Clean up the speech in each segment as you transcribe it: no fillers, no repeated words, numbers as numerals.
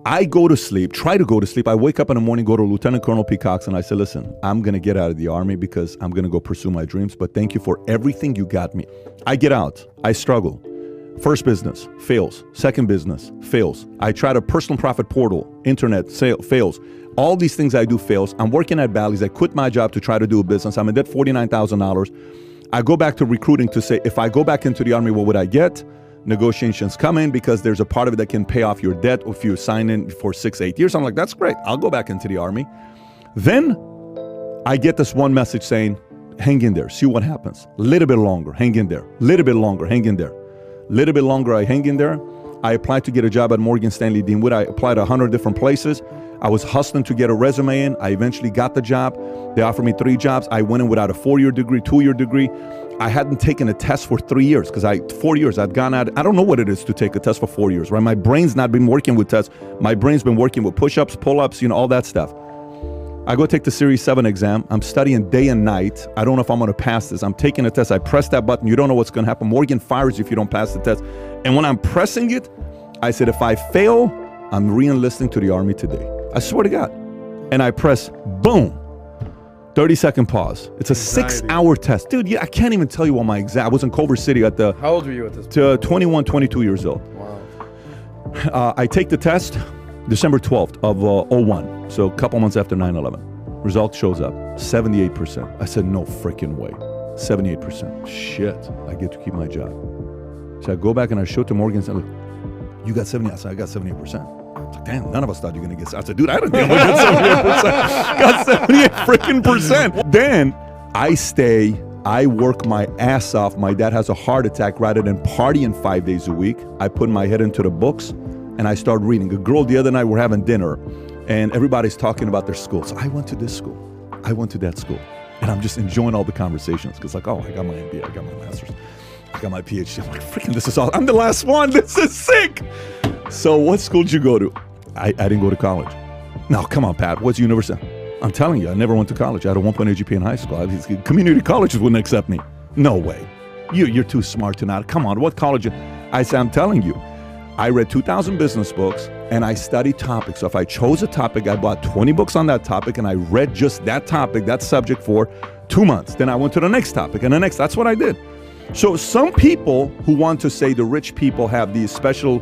I go to sleep, try to go to sleep. I wake up in the morning, go to Lieutenant Colonel Peacocks, and I say, listen, I'm going to get out of the Army because I'm going to go pursue my dreams, but thank you for everything you got me. I get out. I struggle. First business, fails. Second business, fails. I tried a personal profit portal, internet, sale, fails. All these things I do fails. I'm working at Bally's. I quit my job to try to do a business. I'm in debt $49,000. I go back to recruiting to say, if I go back into the Army, what would I get? Negotiations come in because there's a part of it that can pay off your debt if you sign in for 6-8 years. I'm like, that's great. I'll go back into the Army. Then I get this one message saying, hang in there, see what happens. A little bit longer, hang in there. A little bit longer, hang in there. A little bit longer, I hang in there. I applied to get a job at Morgan Stanley Deanwood. I applied 100 different places. I was hustling to get a resume in. I eventually got the job. They offered me 3 jobs. I went in without a 4-year degree, 2-year degree. I hadn't taken a test for 3 years because 4 years I'd gone out. I don't know what it is to take a test for 4 years, right? My brain's not been working with tests. My brain's been working with push-ups, pull-ups, all that stuff. I go take the Series 7 exam. I'm studying day and night. I don't know if I'm going to pass this. I'm taking a test. I press that button. You don't know what's going to happen. Morgan fires you if you don't pass the test. And when I'm pressing it, I said, if I fail, I'm re-enlisting to the Army today. I swear to God. And I press, boom. 30-second pause. It's a 6-hour test. Dude, I can't even tell you what my exam. I was in Culver City at the... How old were you at this point? 21, 22 years old. Wow. I take the test December 12th of 01. So a couple months after 9/11. Result shows up. 78%. I said, no freaking way. 78%. Shit. I get to keep my job. So I go back and I show it to Morgan and I say, look, you got 70. I said, I got 78%. I was like, damn, none of us thought you were going to get... I said, dude, I didn't think I got 78%. Got 78 freaking percent. Then I stay, I work my ass off. My dad has a heart attack. Rather than partying 5 days a week, I put my head into the books and I start reading. A girl the other night, we're having dinner and everybody's talking about their school. So I went to this school. I went to that school. And I'm just enjoying all the conversations because like, oh, I got my MBA, I got my master's, I got my PhD. I'm like, freaking, this is all, I'm the last one. This is sick. So what school did you go to? I didn't go to college. No, come on, Pat. What's university? I'm telling you, I never went to college. I had a 1.8 GPA in high school. Community colleges wouldn't accept me. No way. You're too smart to not. Come on, what college? I said, I'm telling you. I read 2,000 business books and I studied topics. So if I chose a topic, I bought 20 books on that topic and I read just that topic, that subject for 2 months. Then I went to the next topic and the next. That's what I did. So some people who want to say the rich people have these special,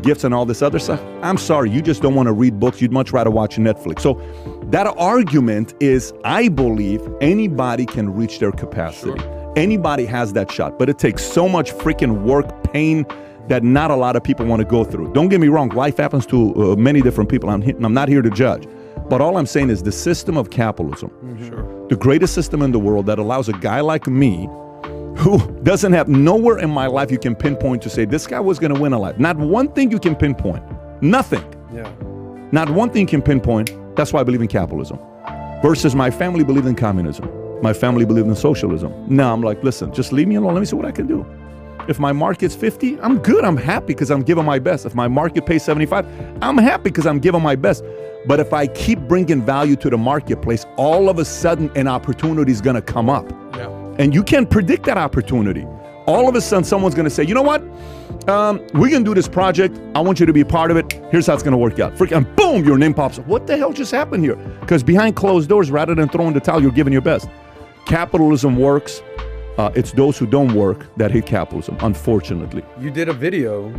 gifts and all this other stuff, I'm sorry, you just don't want to read books. You'd much rather watch Netflix. So that argument is, I believe anybody can reach their capacity. Sure. Anybody has that shot, but it takes so much freaking work, pain, that not a lot of people want to go through. Don't get me wrong, life happens to many different people. I'm not here to judge. But all I'm saying is the system of capitalism, the greatest system in the world that allows a guy like me who doesn't have nowhere in my life you can pinpoint to say this guy was going to win a life. Not one thing you can pinpoint. Nothing. Yeah. Not one thing you can pinpoint. That's why I believe in capitalism. Versus my family believed in communism. My family believed in socialism. Now I'm like, listen, just leave me alone. Let me see what I can do. If my market's 50, I'm good. I'm happy because I'm giving my best. If my market pays 75, I'm happy because I'm giving my best. But if I keep bringing value to the marketplace, all of a sudden an opportunity is going to come up. Yeah. And you can't predict that opportunity. All of a sudden, someone's going to say, you know what? We can do this project. I want you to be a part of it. Here's how it's going to work out. And boom, your name pops up. What the hell just happened here? Because behind closed doors, rather than throwing the towel, you're giving your best. Capitalism works. It's those who don't work that hate capitalism, unfortunately. You did a video.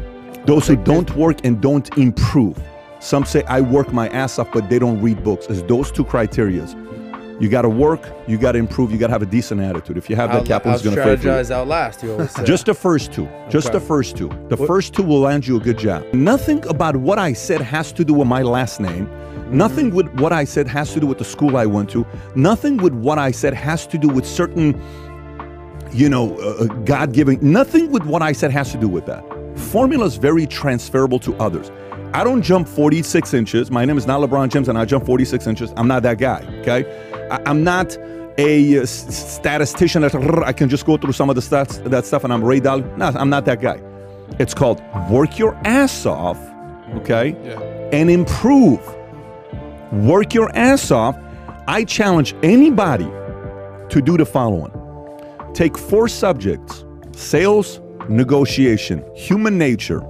Those who don't work and don't improve. Some say, I work my ass off, but they don't read books. It's those two criterias. You got to work, you got to improve, you got to have a decent attitude. If you have that, capitalism is going to fail you. Strategize, outlast, you always say. Just the first two. Just the first two. The first two will land you a good job. Nothing about what I said has to do with my last name. Nothing with what I said has to do with the school I went to. Nothing with what I said has to do with certain, God-given. Nothing with what I said has to do with that. Formula is very transferable to others. I don't jump 46 inches. My name is not LeBron James and I jump 46 inches. I'm not that guy, okay? I'm not a statistician that I can just go through some of the stats, that stuff and I'm Ray Dalio. No, I'm not that guy. It's called work your ass off, okay? Yeah. And improve. Work your ass off. I challenge anybody to do the following. Take 4 subjects: sales, negotiation, human nature,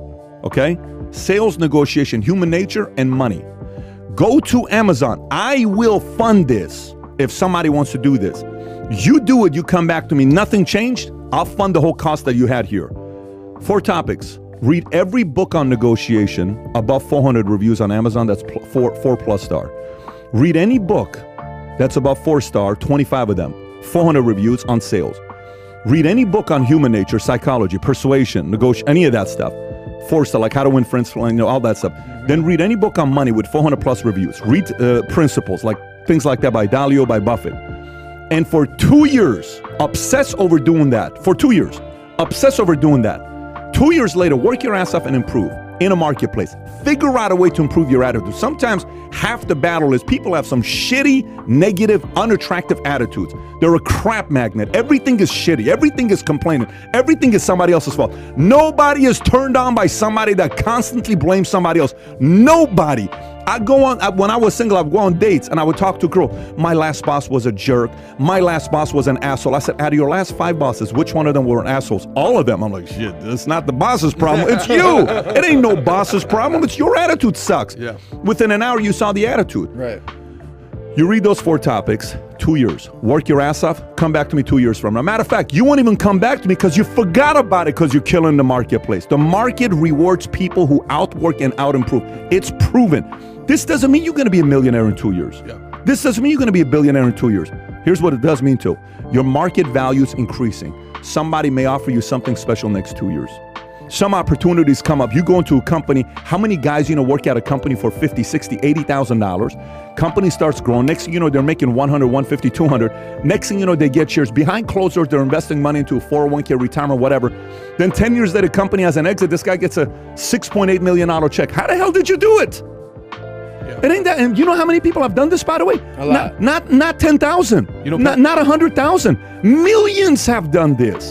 okay? sales negotiation, human nature, and money. Go to Amazon. I will fund this if somebody wants to do this. You do it, you come back to me, nothing changed, I'll fund the whole cost that you had here. 4 topics. Read every book on negotiation, above 400 reviews on Amazon, that's 4+ star. Read any book that's above 4 star, 25 of them, 400 reviews on sales. Read any book on human nature, psychology, persuasion, negotiation, any of that stuff. 4 star, like how to win friends, all that stuff. Then read any book on money with 400+ reviews. Read principles, like things like that by Dalio, by Buffett. And for 2 years, obsess over doing that. For 2 years, obsess over doing that. 2 years later, work your ass off and improve in a marketplace. Figure out a way to improve your attitude. Sometimes half the battle is people have some shitty, negative, unattractive attitudes. They're a crap magnet. Everything is shitty. Everything is complaining. Everything is somebody else's fault. Nobody is turned on by somebody that constantly blames somebody else. Nobody. I go on, when I was single, I would go on dates and I would talk to a girl. My last boss was a jerk. My last boss was an asshole. I said, out of your last 5 bosses, which one of them were assholes? All of them. I'm like, shit, it's not the boss's problem. It's you. It ain't no boss's problem. It's your attitude sucks. Yeah. Within an hour, you saw the attitude. Right. You read those 4 topics, 2 years. Work your ass off, come back to me 2 years from now. Matter of fact, you won't even come back to me because you forgot about it because you're killing the marketplace. The market rewards people who outwork and out-improve. It's proven. This doesn't mean you're going to be a millionaire in 2 years. Yeah. This doesn't mean you're going to be a billionaire in 2 years. Here's what it does mean too. Your market value is increasing. Somebody may offer you something special next 2 years. Some opportunities come up. You go into a company, how many guys work at a company for $50, $60, $80,000? Company starts growing. Next thing you know, they're making 100, 150, 200. Next thing you know, they get shares. Behind closed doors, they're investing money into a 401k, retirement, whatever. Then 10 years later, company has an exit. This guy gets a $6.8 million check. How the hell did you do it? Yeah. It ain't that. And you know how many people have done this, by the way? A lot. Not 10,000. You know, not 100,000. Millions have done this.